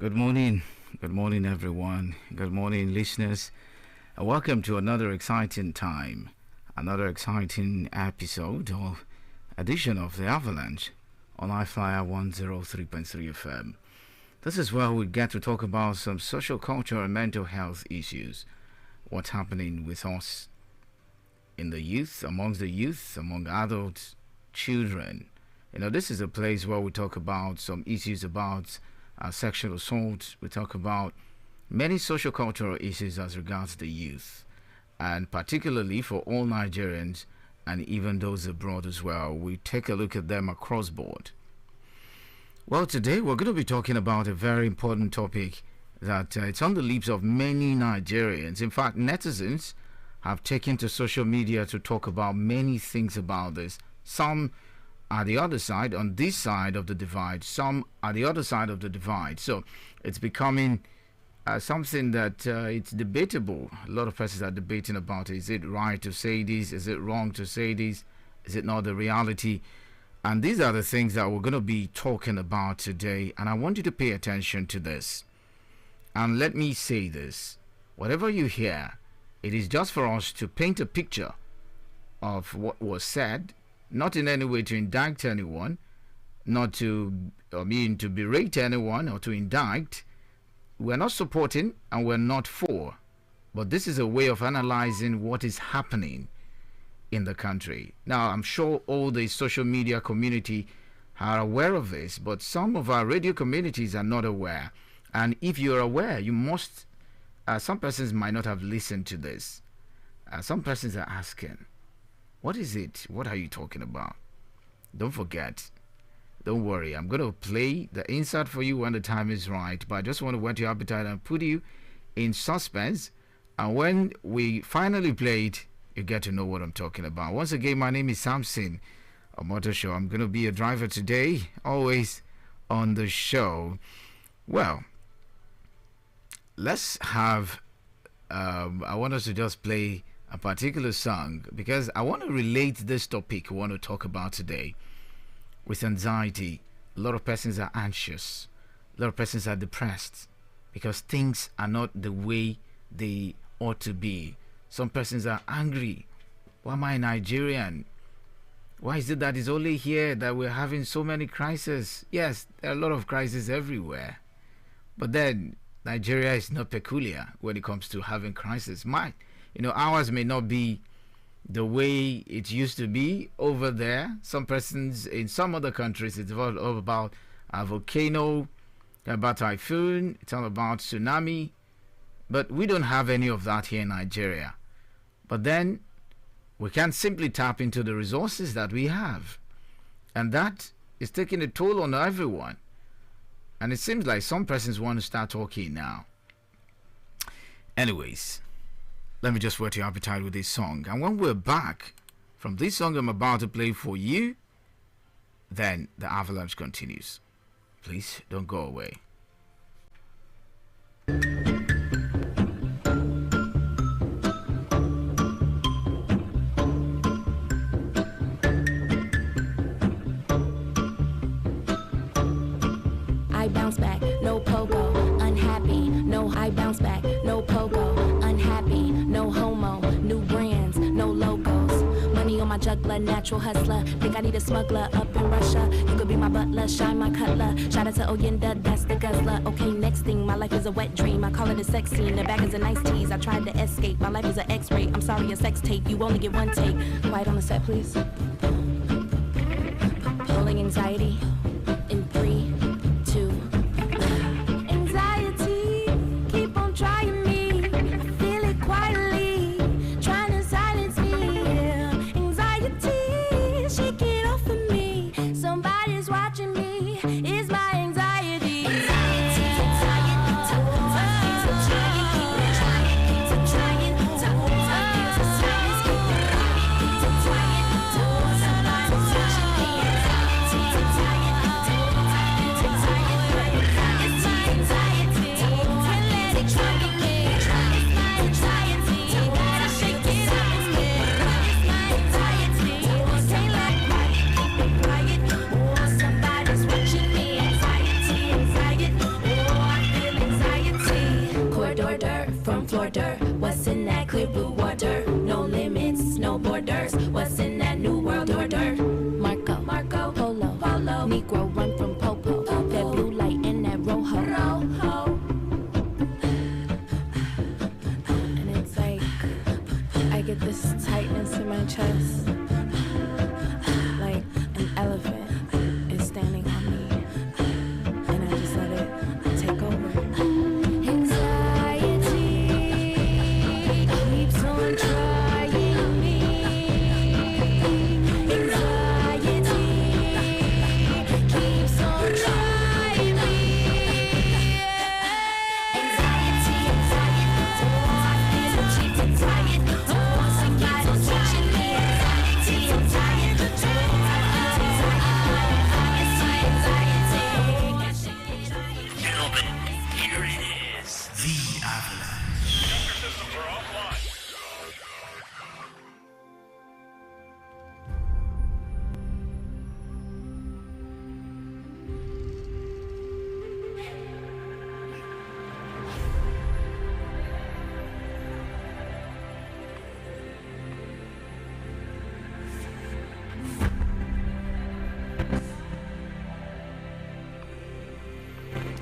Good morning. Good morning, everyone. Good morning, listeners. And welcome to another exciting time, another exciting episode or edition of the Avalanche on I-FLIER 103.3 FM. This is where we get to talk about some social, cultural, and mental health issues. What's happening with us in the youth, among adults, children. This is a place where we talk about some issues about sexual assault. We talk about many social cultural issues as regards the youth, and particularly for all Nigerians and even those abroad as well. We take a look at them across board. Well, today we're going to be talking about a very important topic that it's on the lips of many Nigerians. In fact, netizens have taken to social media to talk about many things about this. Some are the other side, on this side of the divide. Some are the other side of the divide. So it's becoming something that it's debatable. A lot of persons are debating about it. Is it right to say this? Is it wrong to say this? Is it not the reality? And these are the things that we're going to be talking about today. And I want you to pay attention to this. And let me say this. Whatever you hear, it is just for us to paint a picture of what was said, not in any way to indict anyone, not to berate anyone or to indict. We're not supporting and we're not for, but this is a way of analyzing what is happening in the country. Now, I'm sure all the social media community are aware of this, but some of our radio communities are not aware. And if you're aware, you must, some persons might not have listened to this. Some persons are asking, what is it? What are you talking about? Don't forget. Don't worry. I'm going to play the insert for you when the time is right. But I just want to whet your appetite and put you in suspense. And when we finally play it, you get to know what I'm talking about. Once again, my name is SAMSON, OMOTOSHO. I'm going to be a driver today, always on the show. Well, let's have, I want us to just play a particular song because I want to relate this topic we want to talk about today with anxiety. A lot of persons are anxious. A lot of persons are depressed because things are not the way they ought to be. Some persons are angry. Why am I Nigerian? Why is it that it's only here that we're having so many crises? Yes, there are a lot of crises everywhere. But then Nigeria is not peculiar when it comes to having crises. Ours may not be the way it used to be over there. Some persons in some other countries, it's all about a volcano, about typhoon, it's all about tsunami. But we don't have any of that here in Nigeria. But then we can't simply tap into the resources that we have. And that is taking a toll on everyone. And it seems like some persons want to start talking now. Anyways, let me just whet your appetite with this song. And when we're back from this song I'm about to play for you, then the Avalanche continues. Please don't go away. I bounce back, no pogo, unhappy, no I bounce back, no pogo, unhappy, no homo, new brands, no logos, money on my juggler, natural hustler, think I need a smuggler up in Russia, you could be my butler, shine my cutler, shout out to Oyenda, that's the guzzler, okay next thing, my life is a wet dream, I call it a sex scene, the back is a nice tease, I tried to escape, my life is an x-ray, I'm sorry a sex tape, you only get one take, quiet on the set please, rolling anxiety, in 3, 2, anxiety, keep on trying me, I feel it quietly, trying to silence me, yeah. Anxiety, shake it off of me, somebody's watching me, it's my anxiety. Anxiety, I'm trying, keep trying, keep trying,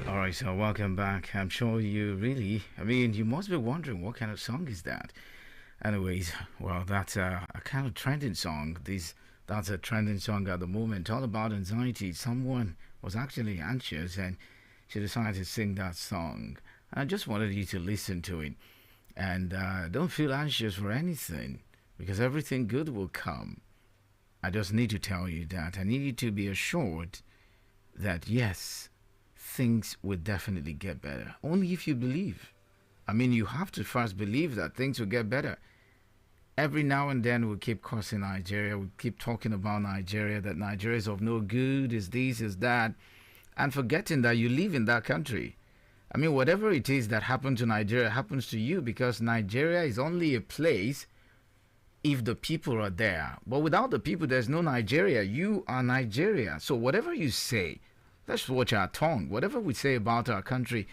All right, so welcome back. I'm sure you must be wondering what kind of song is that. Anyways, well, that's a kind of trending song. That's a trending song at the moment, all about anxiety. Someone was actually anxious and she decided to sing that song. I just wanted you to listen to it. And don't feel anxious for anything because everything good will come. I just need to tell you that. I need you to be assured that yes, things will definitely get better. Only if you believe. I mean, you have to first believe that things will get better. Every now and then we keep cursing Nigeria. We keep talking about Nigeria, that Nigeria is of no good, is this, is that, and forgetting that you live in that country. I mean, whatever it is that happened to Nigeria happens to you because Nigeria is only a place if the people are there. But without the people, there's no Nigeria. You are Nigeria. So whatever you say, let's watch our tongue. Whatever we say about our country,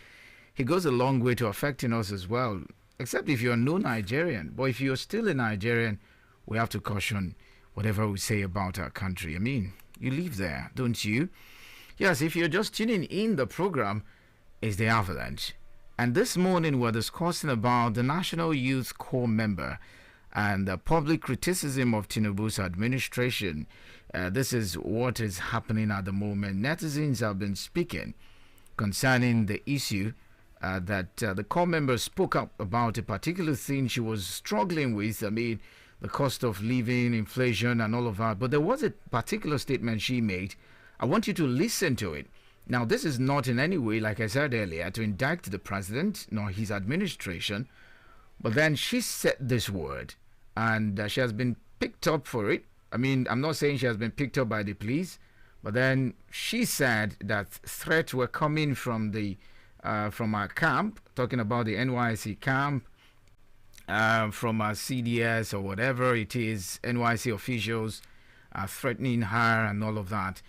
it goes a long way to affecting us as well. Except if you're no Nigerian. But if you're still a Nigerian, we have to caution whatever we say about our country. I mean, you live there, don't you? Yes, if you're just tuning in, the program is the Avalanche. And this morning we're discussing about the National Youth Corps member and the public criticism of Tinubu's administration. This is what is happening at the moment. Netizens have been speaking concerning the issue that the corps member spoke up about a particular thing she was struggling with. I mean, the cost of living, inflation, and all of that. But there was a particular statement she made. I want you to listen to it. Now, this is not in any way, like I said earlier, to indict the president nor his administration. But then she said this word, and she has been picked up for it. I mean, I'm not saying she has been picked up by the police, but then she said that threats were coming from our camp, talking about the NYC camp, from our CDS or whatever it is, NYC officials threatening her and all of that.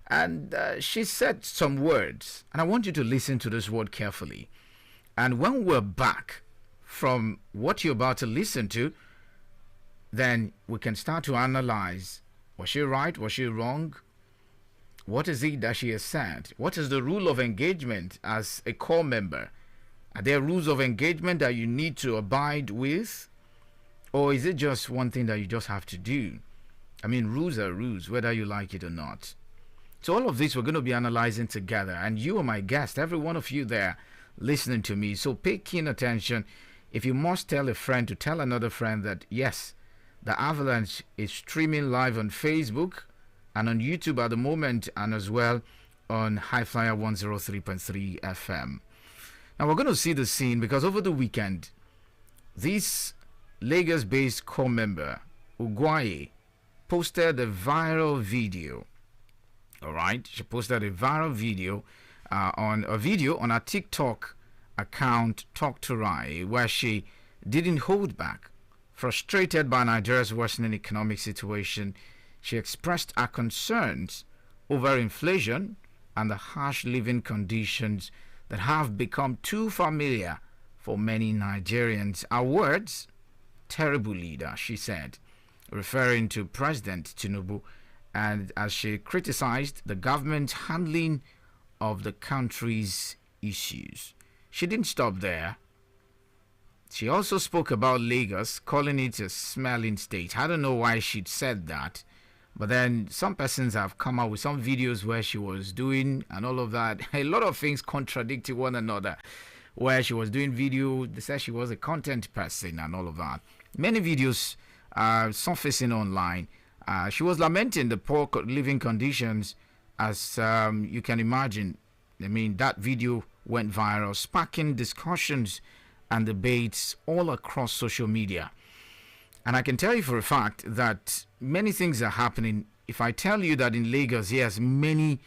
And she said some words, and I want you to listen to this word carefully. And when we're back from what you're about to listen to, then we can start to analyze, was she right, was she wrong? What is it that she has said? What is the rule of engagement as a corps member? Are there rules of engagement that you need to abide with? Or is it just one thing that you just have to do? I mean, rules are rules, whether you like it or not. So all of this we're going to be analyzing together. And you are my guest, every one of you there listening to me. So pay keen attention. If you must tell a friend to tell another friend that, yes, the Avalanche is streaming live on Facebook and on YouTube at the moment, and as well on I-FLIER 103.3 FM. Now we're going to see the scene because over the weekend, this Lagos-based corps member, Ugwaye, posted a viral video. All right, she posted a viral video on her TikTok account, Talk to Rai, where she didn't hold back. Frustrated by Nigeria's worsening economic situation, she expressed her concerns over inflation and the harsh living conditions that have become too familiar for many Nigerians. Our words, terrible leader, she said, referring to President Tinubu, and as she criticized the government's handling of the country's issues. She didn't stop there. She also spoke about Lagos, calling it a smelling state. I don't know why she'd said that, but then some persons have come out with some videos where she was doing and all of that. A lot of things contradicted one another. Where she was doing video, they said she was a content person and all of that. Many videos are surfacing online. She was lamenting the poor living conditions, as you can imagine. I mean, that video went viral, sparking discussions and debates all across social media. And I can tell you for a fact that many things are happening. If I tell you that in Lagos, yes, many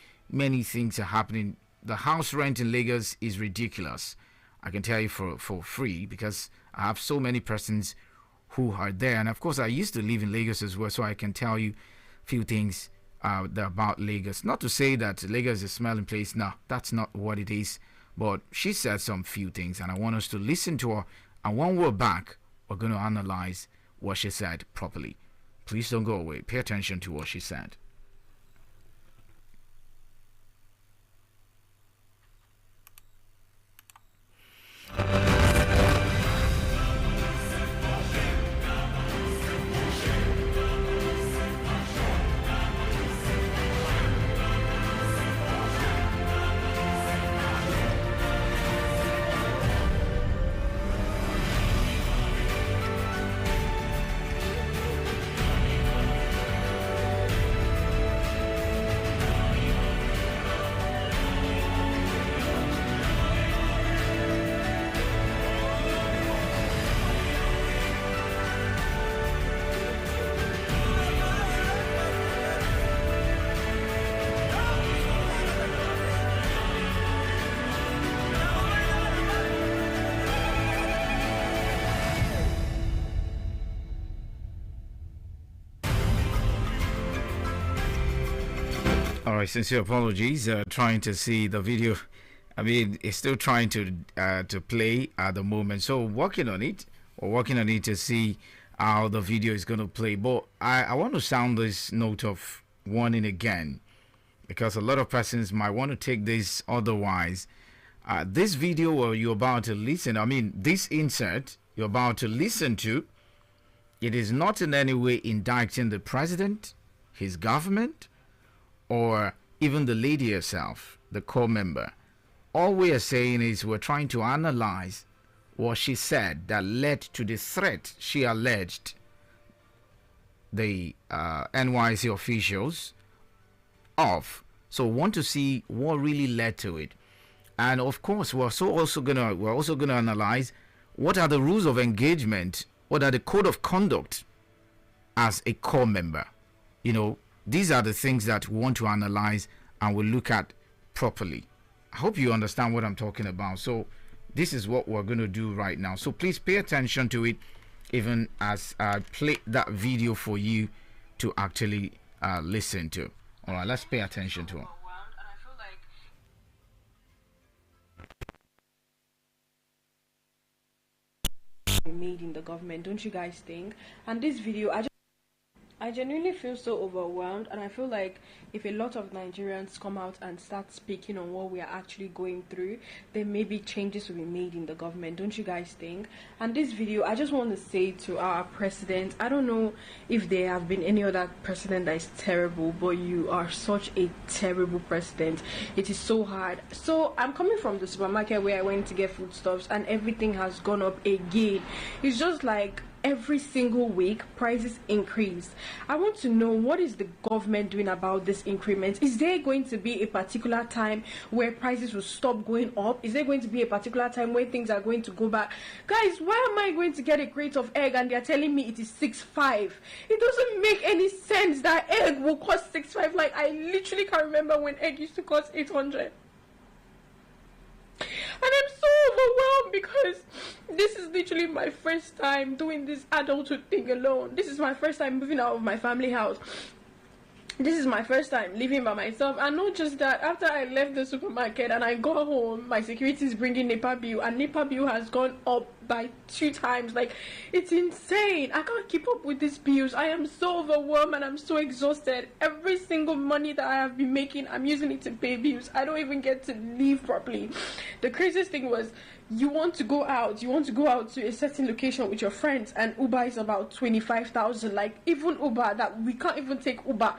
things are happening. The house rent in Lagos is ridiculous. I can tell you for free because I have so many persons who are there. And of course, I used to live in Lagos as well, so I can tell you a few things about Lagos. Not to say that Lagos is a smelling place. No, that's not what it is. But she said some few things, and I want us to listen to her. And when we're back, we're going to analyze what she said properly. Please don't go away. Pay attention to what she said. All right, sincere apologies. Trying to see the video. I mean, it's still trying to play at the moment. So working on it. We're working on it to see how the video is going to play. But I want to sound this note of warning again, because a lot of persons might want to take this otherwise. This video where you're about to listen, I mean, this insert you're about to listen to, it is not in any way indicting the president, his government, or even the lady herself, the core member. All we are saying is we're trying to analyze what she said that led to the threat she alleged the NYC officials of. So we want to see what really led to it. And of course, we're also gonna analyze what are the rules of engagement, what are the code of conduct as a core member. You know, these are the things that we want to analyze and we'll look at properly. I hope you understand what I'm talking about. So this is what we're going to do right now. So please pay attention to it, even as I play that video for you to actually listen to. All right, let's pay attention to it. Made in the government, don't you guys think? And this video, I genuinely feel so overwhelmed, and I feel like if a lot of Nigerians come out and start speaking on what we are actually going through, then maybe changes will be made in the government, don't you guys think? And this video, I just want to say to our president, I don't know if there have been any other president that is terrible, but you are such a terrible president. It is so hard. So I'm coming from the supermarket where I went to get foodstuffs, and everything has gone up again. It's just like every single week prices increase. I want to know, what is the government doing about this increment? Is there going to be a particular time where prices will stop going up? Is there going to be a particular time where things are going to go back? Guys, why am I going to get a crate of egg and they're telling me it is 6.5? It doesn't make any sense that egg will cost 6.5. Like, I literally can't remember when egg used to cost 800. And I'm so overwhelmed because this is literally my first time doing this adulthood thing alone. This is my first time moving out of my family house. This is my first time living by myself. And not just that, after I left the supermarket and I got home, my security is bringing NEPA bill, and NEPA bill has gone up by 2 times. Like, it's insane. I can't keep up with these bills. I am so overwhelmed and I'm so exhausted. Every single money that I have been making, I'm using it to pay bills. I don't even get to live properly. The craziest thing was, you want to go out to a certain location with your friends, and Uber is about 25,000. Like, even Uber, that we can't even take Uber.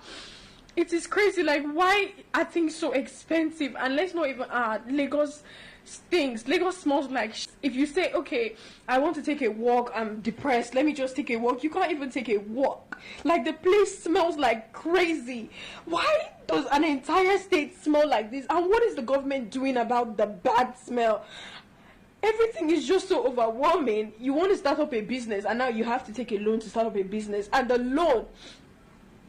It is crazy. Like, why are things so expensive? And let's not even Lagos stinks. Lagos smells like if you say, okay, I want to take a walk, I'm depressed, let me just take a walk, you can't even take a walk. Like, the place smells like crazy. Why does an entire state smell like this? And what is the government doing about the bad smell? Everything is just so overwhelming. You want to start up a business, and now you have to take a loan to start up a business, and the loan,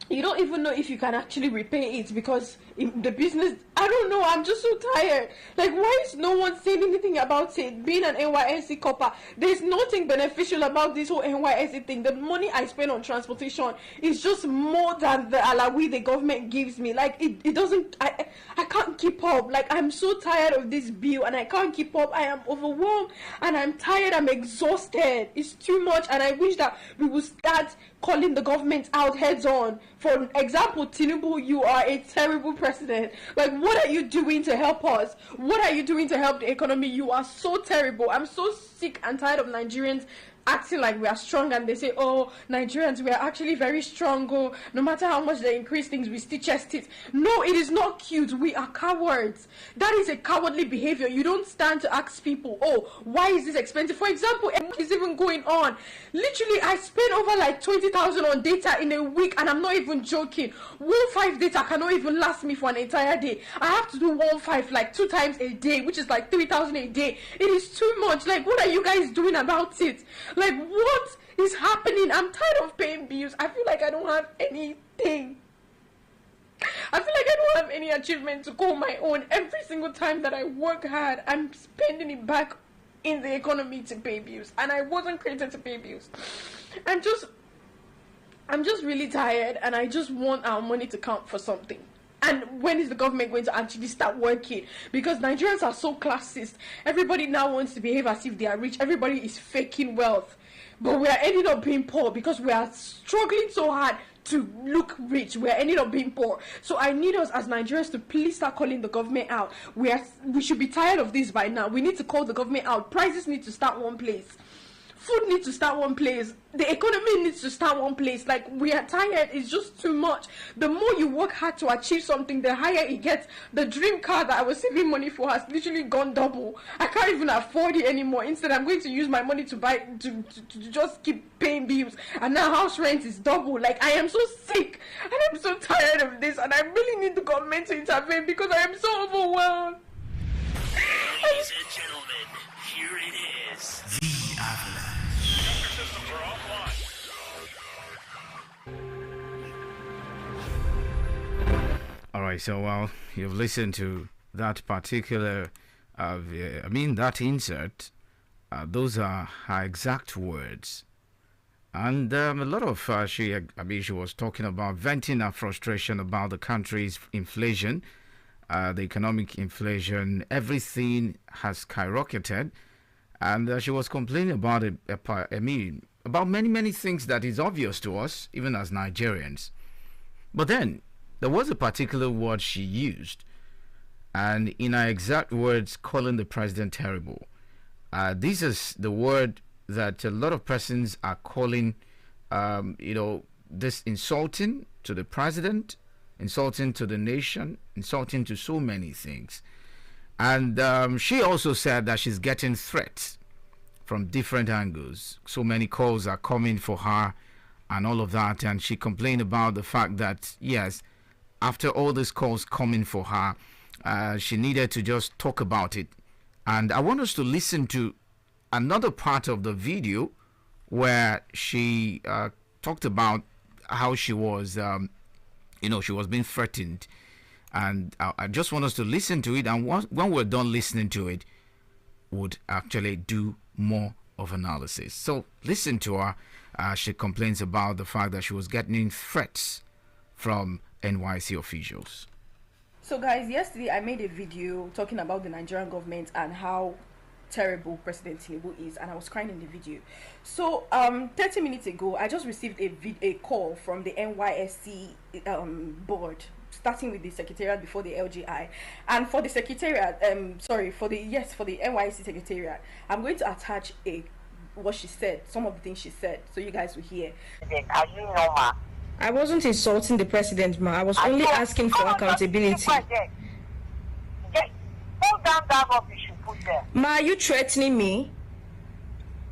you don't even know if you can actually repay it, because in the business, I don't know, I'm just so tired. Like, why is no one saying anything about it? Being an NYSC copper, there's nothing beneficial about this whole NYSC thing. The money I spend on transportation is just more than the alawi the government gives me. Like, it doesn't, I can't keep up. Like, I'm so tired of this bill and I can't keep up. I am overwhelmed and I'm tired, I'm exhausted. It's too much, and I wish that we would start calling the government out heads on. For example, Tinubu, you are a terrible president. Like, what are you doing to help us? What are you doing to help the economy? You are so terrible. I'm so sick and tired of Nigerians acting like we are strong, and they say, oh, Nigerians, we are actually very strong. Oh, no matter how much they increase things, we still chest it. No, it is not cute. We are cowards. That is a cowardly behavior. You don't stand to ask people, oh, why is this expensive? For example, what is even going on? Literally, I spent over like 20,000 on data in a week, and I'm not even joking. 1.5 data cannot even last me for an entire day. I have to do 1.5 like 2 times a day, which is like 3,000 a day. It is too much. Like, what are you guys doing about it? Like, what is happening? I'm tired of paying bills. I feel like I don't have anything. I feel like I don't have any achievement to call my own. Every single time that I work hard, I'm spending it back in the economy to pay bills. And I wasn't created to pay bills. I'm just really tired, and I just want our money to count for something. And when is the government going to actually start working? Because Nigerians are so classist. Everybody now wants to behave as if they are rich. Everybody is faking wealth. But we are ending up being poor because we are struggling so hard to look rich. We are ending up being poor. So I need us as Nigerians to please start calling the government out. We should be tired of this by now. We need to call the government out. Prices need to start one place. Food needs to start one place. The economy needs to start one place. Like, we are tired. It's just too much. The more you work hard to achieve something, the higher it gets. The dream car that I was saving money for has literally gone double. I can't even afford it anymore. Instead, I'm going to use my money to buy, to just keep paying bills. And now house rent is double. Like, I am so sick. And I'm so tired of this. And I really need the government to intervene because I am so overwhelmed. Ladies and gentlemen, here it is. The Avalanche. Systems are offline. All right, so well, you've listened to that particular, that insert. Those are her exact words, and a lot of she was talking about venting her frustration about the country's inflation, the economic inflation. Everything has skyrocketed, and she was complaining about it. About many things that is obvious to us, even as Nigerians. But then there was a particular word she used, and in her exact words, calling the president terrible. This is the word that a lot of persons are calling, this insulting to the president, insulting to the nation, insulting to so many things. And she also said that she's getting threats from different angles. So many calls are coming for her and all of that. And she complained about the fact that, yes, after all these calls coming for her, she needed to just talk about it. And I want us to listen to another part of the video where she talked about how she was, she was being threatened. And I just want us to listen to it. And when we're done listening to it, would actually do more of analysis. So listen to her. She complains about the fact that she was getting threats from NYC officials. So guys, yesterday I made a video talking about the Nigerian government and how terrible President Tinubu is, and I was crying in the video. So 30 minutes ago I just received a call from the NYSC board, starting with the secretariat before the LGI. And for the secretariat, for the NYSC secretariat, I'm going to attach what she said, some of the things she said, so you guys will hear. Are you normal? I wasn't insulting the president, ma. I was only asking for accountability. Hold down that rubbish you put there. Ma, are you threatening me?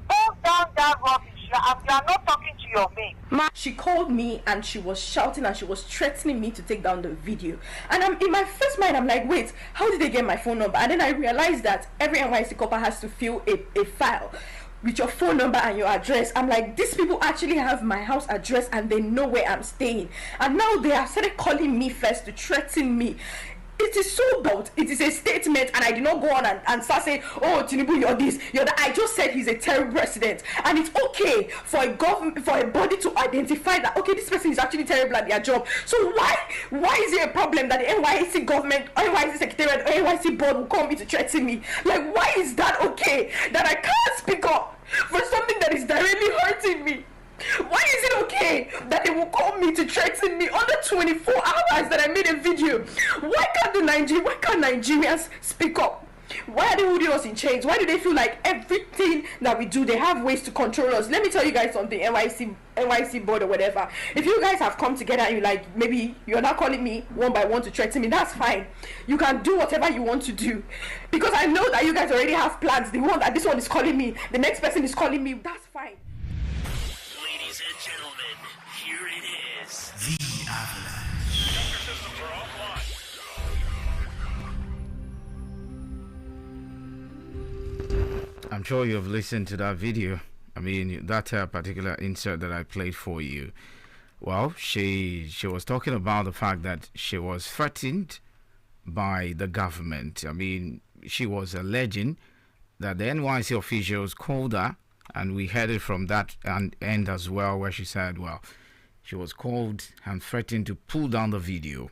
Hold down that rubbish. You are not talking to your mate. Ma, she called me and she was shouting and she was threatening me to take down the video. And in my first mind, I'm like, wait, how did they get my phone number? And then I realized that every NYC copper has to fill a file with your phone number and your address. I'm like, these people actually have my house address and they know where I'm staying. And now they have started calling me first to threaten me. It is so bold. It is a statement, and I did not go on and start saying, oh, Tinubu, you're this, you're that. I just said he's a terrible president, and it's okay for a government, for a body to identify that, okay, this person is actually terrible at their job. So why is it a problem that the NYC government, NYC secretariat, NYC board will call me to threaten me? Like, why is that okay? That I can't speak up for something that is directly hurting me? Why is it okay that they will call me to threaten me under 24 hours that I made a video? Why can't Nigerians speak up? Why are they holding us in chains? Why do they feel like everything that we do, they have ways to control us? Let me tell you guys something, NYC board or whatever. If you guys have come together and you like, maybe you're not calling me one by one to threaten me, that's fine. You can do whatever you want to do. Because I know that you guys already have plans. The one that this one is calling me, the next person is calling me, that's fine. Ladies and gentlemen, here it is. The Avalanche. Systems are offline. I'm sure you've listened to that video. I mean, that particular insert that I played for you. Well, she was talking about the fact that she was threatened by the government. I mean, she was alleging that the NYC officials called her, and we heard it from that end as well, where she said, well, she was called and threatened to pull down the video.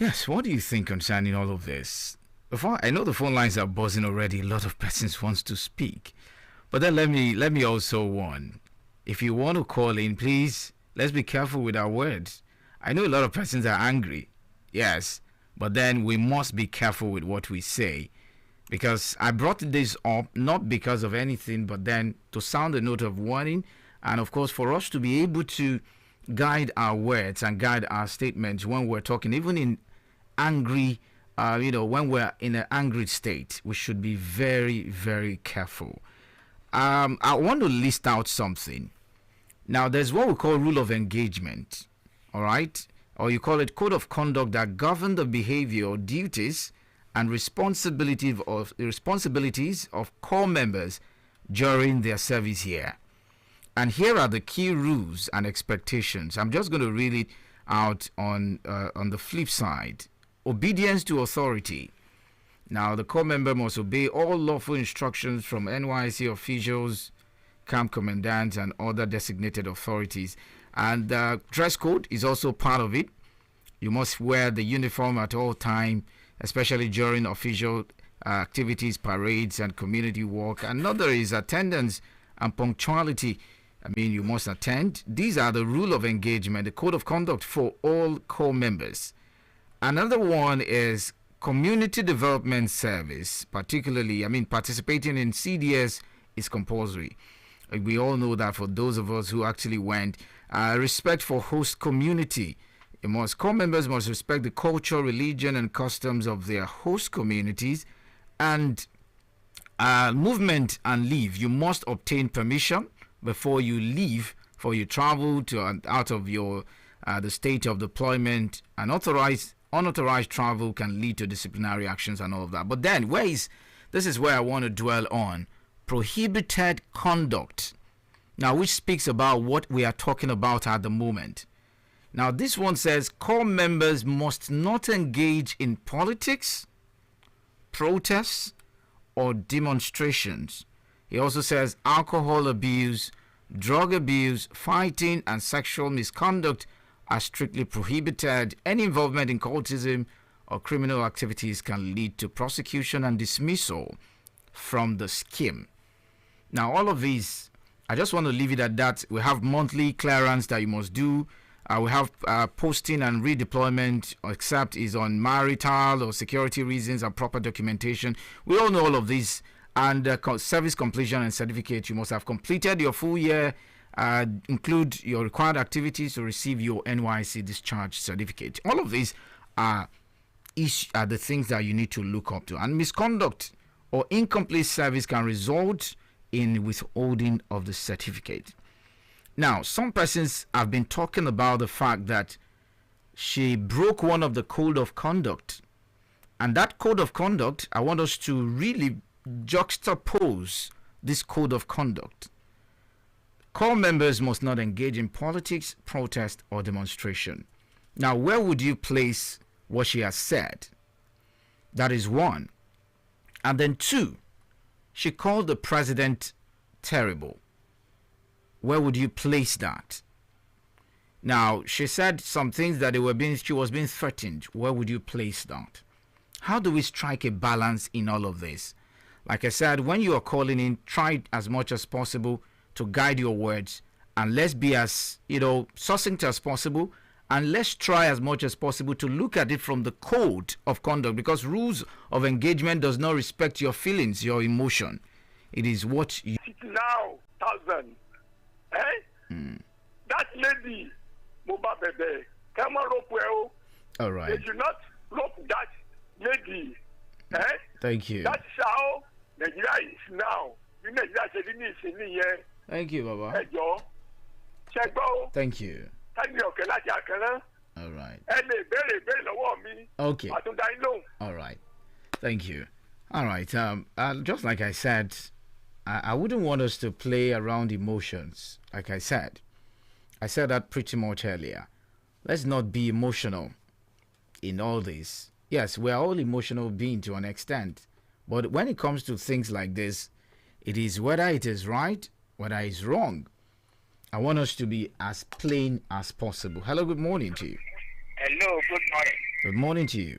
Yes, what do you think concerning all of this? Before, I know the phone lines are buzzing already. A lot of persons wants to speak. But then let me also warn. If you want to call in, please, let's be careful with our words. I know a lot of persons are angry. Yes, but then we must be careful with what we say. Because I brought this up not because of anything, but then to sound a note of warning, and of course for us to be able to guide our words and guide our statements when we're talking, even in angry, when we're in an angry state, we should be very, very careful. I want to list out something. Now, there's what we call rule of engagement, all right? Or you call it code of conduct that govern the behavior or duties and responsibilities of core members during their service here. And here are the key rules and expectations. I'm just going to read it out on the flip side. Obedience to authority. Now, the core member must obey all lawful instructions from NYC officials, camp commandants, and other designated authorities. And the dress code is also part of it. You must wear the uniform at all time, especially during official activities, parades, and community work. Another is attendance and punctuality. I mean, you must attend. These are the rule of engagement, the code of conduct for all core members. Another one is community development service, particularly, participating in CDS is compulsory. We all know that for those of us who actually went. Respect for host community. Core members must respect the culture, religion, and customs of their host communities. And movement and leave. You must obtain permission before you leave for your travel to out of your the state of deployment. And unauthorized travel can lead to disciplinary actions and all of that. But then, this is where I want to dwell on. Prohibited conduct. Now, which speaks about what we are talking about at the moment. Now, this one says core members must not engage in politics, protests, or demonstrations. He also says alcohol abuse, drug abuse, fighting, and sexual misconduct are strictly prohibited. Any involvement in cultism or criminal activities can lead to prosecution and dismissal from the scheme. Now, all of these, I just want to leave it at that. We have monthly clearance that you must do. We have posting and redeployment, except is on marital or security reasons and proper documentation. We all know all of these. And service completion and certificate. You must have completed your full year, include your required activities to receive your NYC discharge certificate. All of these are the things that you need to look up to. And misconduct or incomplete service can result in withholding of the certificate. Now, some persons have been talking about the fact that she broke one of the code of conduct. And that code of conduct, I want us to really juxtapose this code of conduct. Core members must not engage in politics, protest, or demonstration. Now, where would you place what she has said? That is one. And then two, she called the president terrible. Where would you place that? Now, she said some things that she was being threatened. Where would you place that? How do we strike a balance in all of this? Like I said, when you are calling in, try as much as possible to guide your words, and let's be as succinct as possible, and let's try as much as possible to look at it from the code of conduct, because rules of engagement does not respect your feelings, your emotion. It is what you now 1,000. That lady, Moba Bebe, come on rope well. All right. They should not rope that lady. Thank you. That's how Nigeria is now. Thank you, Baba. Thank you. All right. Okay. All right. Thank you. All right. Just like I said, I wouldn't want us to play around emotions. Like I said that pretty much earlier. Let's not be emotional in all this. Yes, we're all emotional beings to an extent. But when it comes to things like this, it is whether it is right, whether it's wrong. I want us to be as plain as possible. Hello, good morning to you. Hello, good morning. Good morning to you.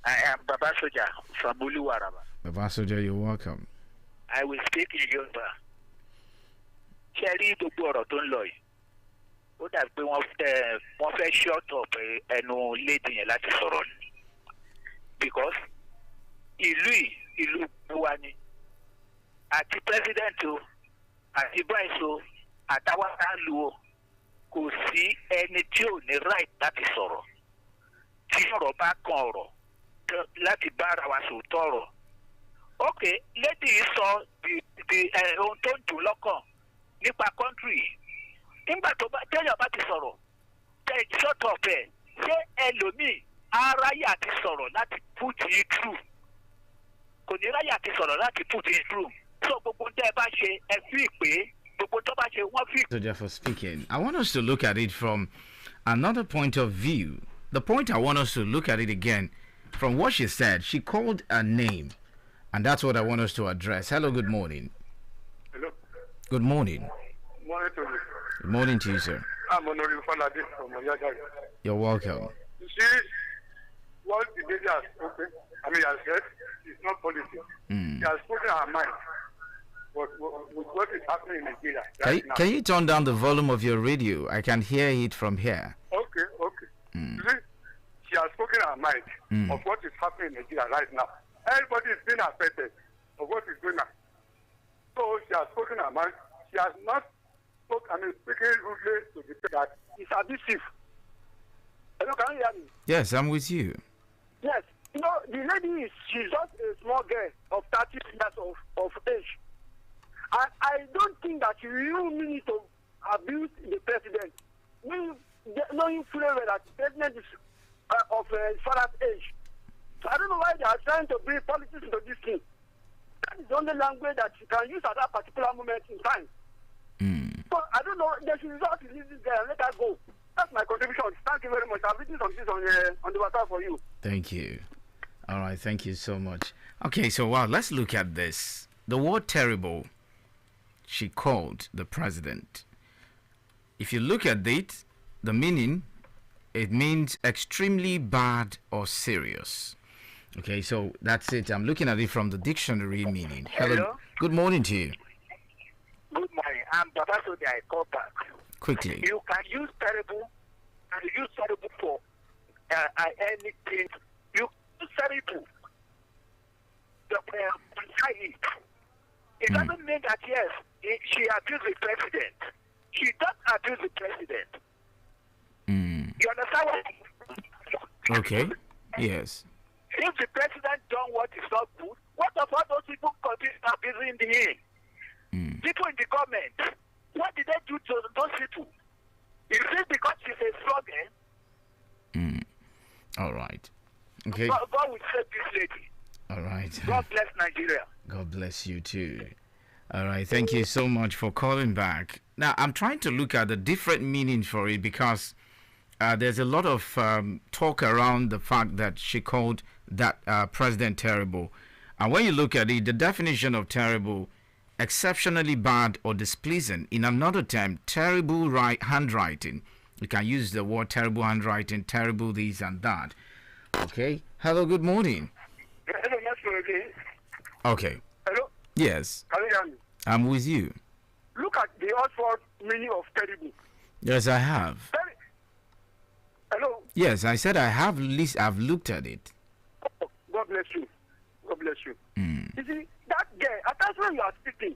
I am Baba Soja from Buluwaraba. Baba Soja, you're welcome. I will speak in Yoruba. Cherry gbogbo ọ̀rọ̀ tó ń lọ yìí. Ó dàbí pé wọ́n fẹ́ shut up ẹnu lady yẹn láti sọ̀rọ̀ ni. Because ìlú buwa ni. Àti president o, àti vice o, àtàwọn aráàlú o, kò sí ẹni tí ò ní right láti sọ̀rọ̀. Tí ọ̀rọ̀ bá kan ọ̀rọ̀ láti bá ara wa sòótọ́ ọ̀rọ̀. Okay, lady yìí sọ ohun tó ń dùn lọ́kàn nípa country. Nígbà tó bá téèyàn bá ti sọ̀rọ̀, tẹ̀ shut up ẹ̀, ṣé ẹlòmíì aráyà ti sọ̀rọ̀ láti put it through? Kò ní ráyà ti sọ̀rọ̀ láti put it through. So gbogbo tẹ́ ẹ bá ṣe ẹ fi pé gbogbo tó bá ṣe wọ́n fi. Soja for speaking. I want us to look at it from another point of view. The point I want us to look at it again from what she said. She called a name, and that's what I want us to address. Hello, good morning. Hello. Good morning. Morning to you. Good morning to you, sir. I'm Honorable Falade from Oyagari. You're welcome. You see, what the lady has spoken, has said, it's not policy. She has spoken her mind. With what is happening in Nigeria right now. Can you turn down the volume of your radio? I can hear it from here. Okay. You see, she has spoken her mind of what is happening in Nigeria right now. Everybody is being affected of what is going on. So she has spoken her mind. She has not speaking rudely to the people that it's abusive. Hello, can you hear me? Yes, I'm with you. Yes. You know, the lady she's just a small girl of 30 years of age. And I don't think that you really need to abuse the president. Knowing fully well that the president is of his father's age. So I don't know why they are trying to bring politics into this thing. That is the only language that you can use at that particular moment in time. So I don't know, they should resort to leave this guy and let her go. That's my contribution. Thank you very much. I've written some things on the WhatsApp for you. Thank you. All right, thank you so much. Okay, so let's look at this. The word terrible, she called the president. If you look at it, the meaning, it means extremely bad or serious. Okay, so that's it. I'm looking at it from the dictionary meaning. Hello. Good morning to you. Good morning. I'm Baba Soja. I call back. Quickly. You can use terrible and use terrible for anything. You use terrible. It doesn't mean that, yes, she abused the president. She does abuse the president. You understand what? Okay. Yes. If the president done what is not good, what of all those people continue abusing him? People in the government, what did they do to those people? Is it because she's a slogan? All right. Okay. God will save this lady. All right. God bless Nigeria. God bless you too. All right. Thank you so much for calling back. Now, I'm trying to look at the different meanings for it because there's a lot of talk around the fact that she called that president terrible. And when you look at it, the definition of terrible, exceptionally bad or displeasing. In another term, terrible handwriting. You can use the word terrible handwriting, terrible this and that. Okay. Hello, good morning. Hello, Maestro again. Okay. Hello? Yes. Can you hear me? I'm with you. Look at the Oxford meaning of terrible. Yes, I have. Hello? Yes, I said I have I've looked at it. Oh, God bless you. God bless you. You see, that girl, at times when you are speaking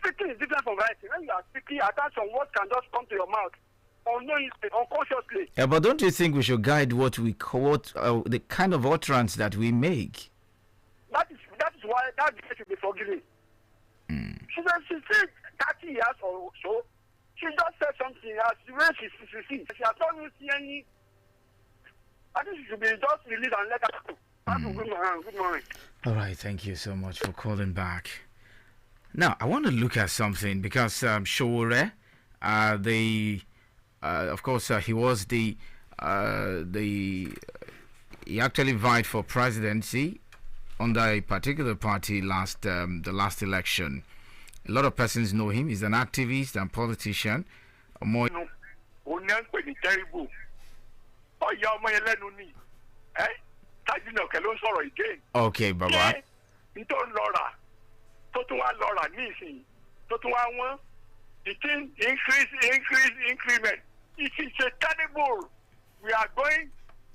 is different from writing. When you are speaking, at times some words can just come to your mouth unknowingly, unconsciously. Yeah, but don't you think we should guide what we call the kind of utterance that we make? That is why that girl should be forgiven. She said 30 years or so. She just said something as when she has not seen any. I think she should be just released and let her go. Good morning. All right, thank you so much for calling back. Now, I want to look at something because Shore, of course, he was he actually vied for presidency under a particular party the last election. A lot of persons know him. He's an activist and politician. ló ń sọ̀rọ̀ again. Okay, Baba. Ṣé n tó ń lọ rà tó tún wá lọ rà nísìnyí tó tún wá wọ́n the thing increment. It is terrible. We are going.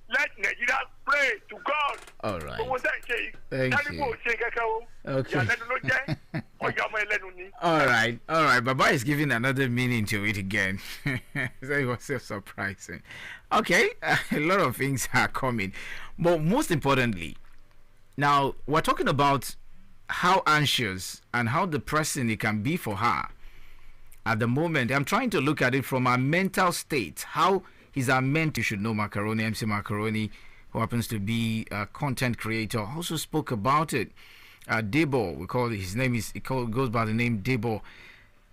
Let Nigeria pray to God. All right. Thank you. Okay. All right. Baba is giving another meaning to it again. So it was so surprising. Okay, a lot of things are coming. But most importantly, now we're talking about how anxious and how depressing it can be for her. At the moment, I'm trying to look at it from a mental state. How is our mentor? You should know Macaroni, MC Macaroni, who happens to be a content creator, also spoke about it. Debo, we call it, his name is, goes by the name Debo.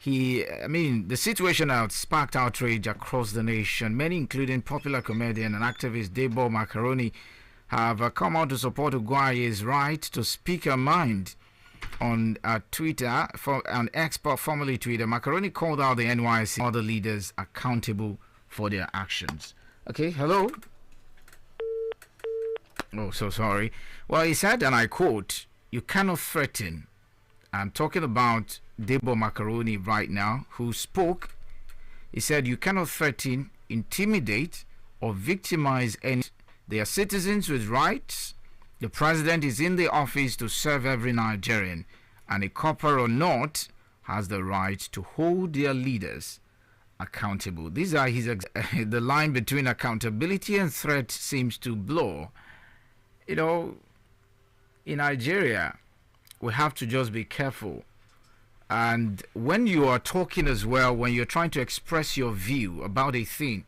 The situation has sparked outrage across the nation. Many, including popular comedian and activist Debo Macaroni, have come out to support Uguaye's right to speak her mind. On Twitter, an expert formerly Twitter, Macaroni called out the NYC and other leaders accountable for their actions. Okay, hello? Oh, so sorry. Well, he said, and I quote, "You cannot threaten." I'm talking about Debo Macaroni right now, who spoke. He said, "You cannot threaten, intimidate, or victimize any. They are citizens with rights. The president is in the office to serve every Nigerian, and a copper or not has the right to hold their leaders accountable." These are his the line between accountability and threat seems to blur. You know, in Nigeria, we have to just be careful. And when you are talking as well, when you're trying to express your view about a thing,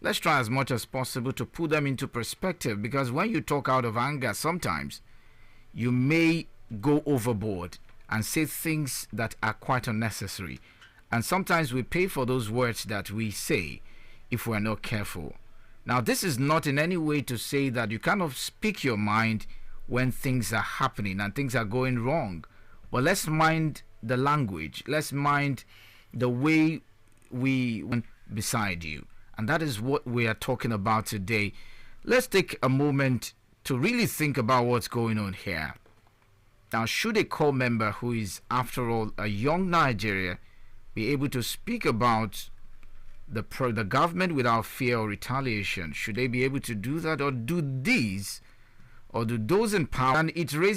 let's try as much as possible to put them into perspective, because when you talk out of anger, sometimes you may go overboard and say things that are quite unnecessary. And sometimes we pay for those words that we say if we're not careful. Now, this is not in any way to say that you cannot speak your mind when things are happening and things are going wrong. But let's mind the language. Let's mind the way we went beside you. And that is what we are talking about today. Let's take a moment to really think about what's going on here. Now, should a core member who is, after all, a young Nigeria, be able to speak about the government without fear or retaliation? Should they be able to do that, or do those in power? And it raises